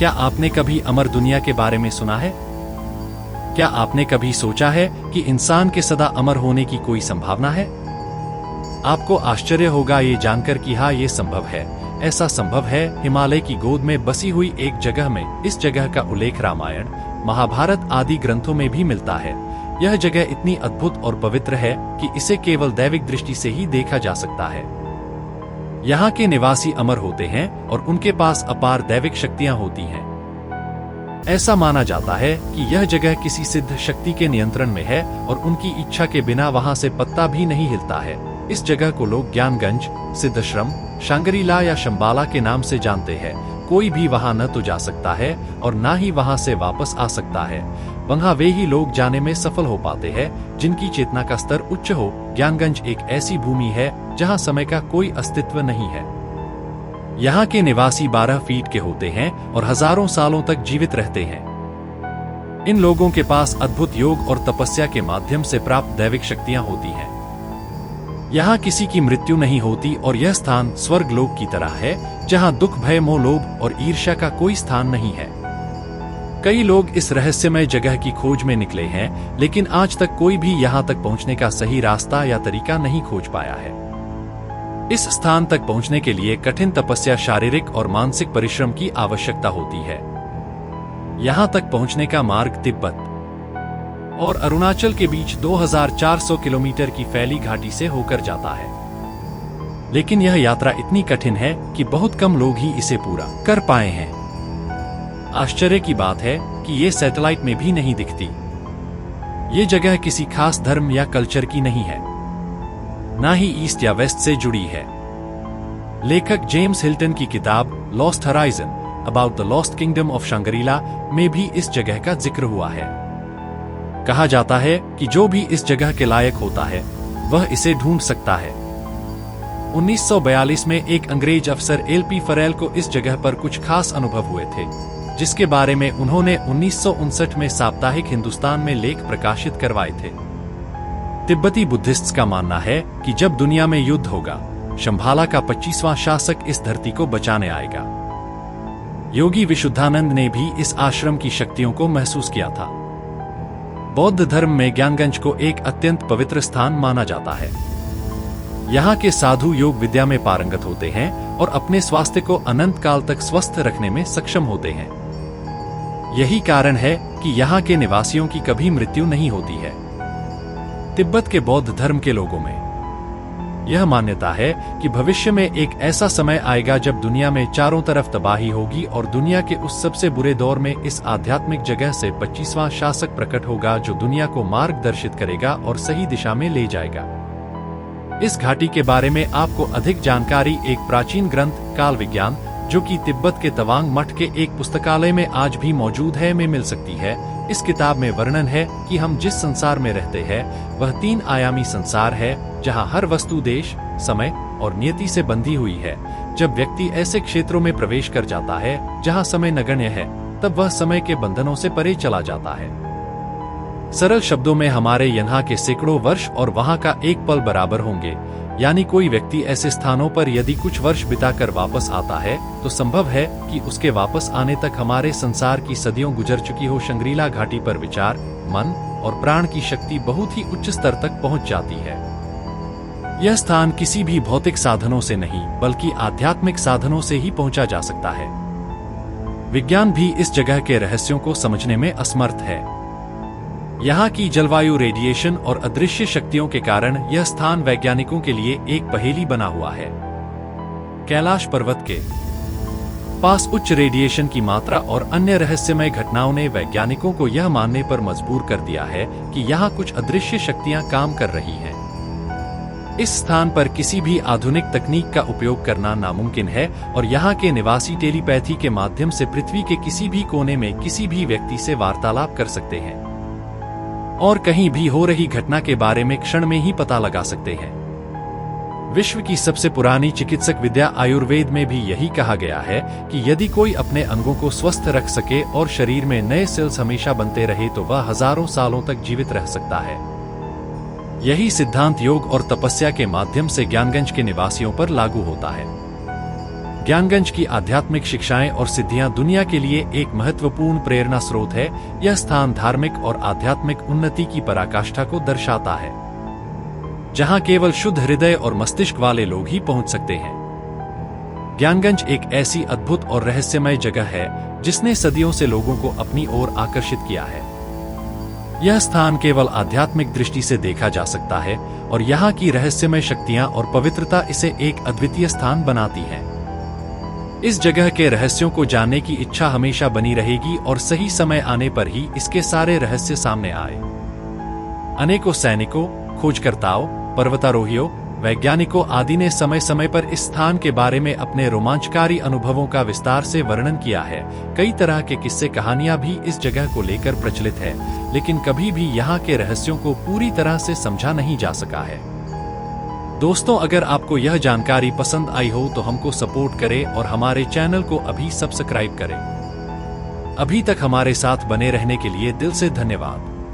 क्या आपने कभी अमर दुनिया के बारे में सुना है? क्या आपने कभी सोचा है कि इंसान के सदा अमर होने की कोई संभावना है? आपको आश्चर्य होगा ये जानकर कि हाँ, ये संभव है। ऐसा संभव है हिमालय की गोद में बसी हुई एक जगह में। इस जगह का उल्लेख रामायण, महाभारत आदि ग्रंथों में भी मिलता है। यह जगह इतनी अद्भुत और पवित्र है कि इसे केवल दैविक दृष्टि से ही देखा जा सकता है। यहाँ के निवासी अमर होते हैं और उनके पास अपार दैविक शक्तियाँ होती हैं। ऐसा माना जाता है कि यह जगह किसी सिद्ध शक्ति के नियंत्रण में है और उनकी इच्छा के बिना वहां से पत्ता भी नहीं हिलता है। इस जगह को लोग ज्ञानगंज, सिद्धश्रम, शांगरीला या शंबाला के नाम से जानते हैं। कोई भी वहां न तो जा सकता है और न ही वहां से वापस आ सकता है। वहां वे ही लोग जाने में सफल हो पाते हैं जिनकी चेतना का स्तर उच्च हो। ज्ञानगंज एक ऐसी भूमि है जहां समय का कोई अस्तित्व नहीं है। यहाँ के निवासी 12 फीट के होते हैं और हजारों सालों तक जीवित रहते हैं। इन लोगों के पास अद्भुत योग और तपस्या के माध्यम से प्राप्त दैविक शक्तियां होती हैं। यहाँ किसी की मृत्यु नहीं होती और यह स्थान स्वर्ग लोक की तरह है जहाँ दुख, भय, मोह, लोभ और ईर्ष्या का कोई स्थान नहीं है। कई लोग इस रहस्यमय जगह की खोज में निकले हैं, लेकिन आज तक कोई भी यहाँ तक पहुँचने का सही रास्ता या तरीका नहीं खोज पाया है। इस स्थान तक पहुंचने के लिए कठिन तपस्या, शारीरिक और मानसिक परिश्रम की आवश्यकता होती है। यहां तक पहुंचने का मार्ग तिब्बत और अरुणाचल के बीच 2400 किलोमीटर की फैली घाटी से होकर जाता है। लेकिन यह यात्रा इतनी कठिन है कि बहुत कम लोग ही इसे पूरा कर पाए हैं। आश्चर्य की बात है कि ये सैटेलाइट में भी नहीं दिखती। ये जगह किसी खास धर्म या कल्चर की नहीं है, ना ही ईस्ट या वेस्ट से जुड़ी है। लेखक जेम्स हिल्टन की किताब Lost Horizon about the lost kingdom of Shangrila में भी इस जगह का जिक्र हुआ है। कहा जाता है कि जो भी इस जगह के लायक होता है वह इसे ढूंढ सकता है। 1942 में एक अंग्रेज अफसर एलपी फरेल को इस जगह पर कुछ खास अनुभव हुए थे, जिसके बारे में उन्होंने 1959 में साप्ताहिक हिंदुस्तान में लेख प्रकाशित करवाए थे। तिब्बती बुद्धिस्ट्स का मानना है कि जब दुनिया में युद्ध होगा, शंभाला का 25वां शासक इस धरती को बचाने आएगा। योगी विशुद्धानंद ने भी इस आश्रम की शक्तियों को महसूस किया था। बौद्ध धर्म में ज्ञानगंज को एक अत्यंत पवित्र स्थान माना जाता है। यहाँ के साधु योग विद्या में पारंगत होते हैं और अपने स्वास्थ्य को अनंत काल तक स्वस्थ रखने में सक्षम होते हैं। यही कारण है कि यहाँ के निवासियों की कभी मृत्यु नहीं होती है। तिब्बत के बौद्ध धर्म के लोगों में यह मान्यता है कि भविष्य में एक ऐसा समय आएगा जब दुनिया में चारों तरफ तबाही होगी और दुनिया के उस सबसे बुरे दौर में इस आध्यात्मिक जगह से 25वां शासक प्रकट होगा, जो दुनिया को मार्गदर्शित करेगा और सही दिशा में ले जाएगा। इस घाटी के बारे में आपको अधिक जानकारी एक प्राचीन ग्रंथ काल विज्ञान, जो कि तिब्बत के तवांग मठ के एक पुस्तकालय में आज भी मौजूद है, में मिल सकती है। इस किताब में वर्णन है कि हम जिस संसार में रहते हैं वह 3 आयामी संसार है, जहां हर वस्तु देश, समय और नियति से बंधी हुई है। जब व्यक्ति ऐसे क्षेत्रों में प्रवेश कर जाता है जहां समय नगण्य है, तब वह समय के बंधनों से परे चला जाता है। सरल शब्दों में हमारे यहाँ के सैकड़ों वर्ष और वहां का एक पल बराबर होंगे। यानी कोई व्यक्ति ऐसे स्थानों पर यदि कुछ वर्ष बिताकर वापस आता है तो संभव है कि उसके वापस आने तक हमारे संसार की सदियों गुजर चुकी हो। शंगरीला घाटी पर विचार, मन और प्राण की शक्ति बहुत ही उच्च स्तर तक पहुंच जाती है। यह स्थान किसी भी भौतिक साधनों से नहीं बल्कि आध्यात्मिक साधनों से ही पहुंचा जा सकता है। विज्ञान भी इस जगह के रहस्यों को समझने में असमर्थ है। यहाँ की जलवायु, रेडिएशन और अदृश्य शक्तियों के कारण यह स्थान वैज्ञानिकों के लिए एक पहेली बना हुआ है। कैलाश पर्वत के पास उच्च रेडिएशन की मात्रा और अन्य रहस्यमय घटनाओं ने वैज्ञानिकों को यह मानने पर मजबूर कर दिया है कि यहाँ कुछ अदृश्य शक्तियाँ काम कर रही हैं। इस स्थान पर किसी भी आधुनिक तकनीक का उपयोग करना नामुमकिन है और यहाँ के निवासी टेलीपैथी के माध्यम से पृथ्वी के किसी भी कोने में किसी भी व्यक्ति से वार्तालाप कर सकते हैं और कहीं भी हो रही घटना के बारे में क्षण में ही पता लगा सकते हैं। विश्व की सबसे पुरानी चिकित्सक विद्या आयुर्वेद में भी यही कहा गया है कि यदि कोई अपने अंगों को स्वस्थ रख सके और शरीर में नए सेल्स हमेशा बनते रहे तो वह हजारों सालों तक जीवित रह सकता है। यही सिद्धांत योग और तपस्या के माध्यम से ज्ञानगंज के निवासियों पर लागू होता है। ज्ञानगंज की आध्यात्मिक शिक्षाएं और सिद्धियां दुनिया के लिए एक महत्वपूर्ण प्रेरणा स्रोत है। यह स्थान धार्मिक और आध्यात्मिक उन्नति की पराकाष्ठा को दर्शाता है, जहां केवल शुद्ध हृदय और मस्तिष्क वाले लोग ही पहुंच सकते हैं। ज्ञानगंज एक ऐसी अद्भुत और रहस्यमय जगह है जिसने सदियों से लोगों को अपनी ओर आकर्षित किया है। यह स्थान केवल आध्यात्मिक दृष्टि से देखा जा सकता है और यहाँ की रहस्यमय शक्तियां और पवित्रता इसे एक अद्वितीय स्थान बनाती हैं। इस जगह के रहस्यों को जानने की इच्छा हमेशा बनी रहेगी और सही समय आने पर ही इसके सारे रहस्य सामने आए। अनेकों सैनिकों, खोजकर्ताओं, पर्वतारोहियों, वैज्ञानिकों आदि ने समय समय पर इस स्थान के बारे में अपने रोमांचकारी अनुभवों का विस्तार से वर्णन किया है। कई तरह के किस्से कहानियां भी इस जगह को लेकर प्रचलित है, लेकिन कभी भी यहाँ के रहस्यों को पूरी तरह से समझा नहीं जा सका है। दोस्तों, अगर आपको यह जानकारी पसंद आई हो तो हमको सपोर्ट करें और हमारे चैनल को अभी सब्सक्राइब करें। अभी तक हमारे साथ बने रहने के लिए दिल से धन्यवाद।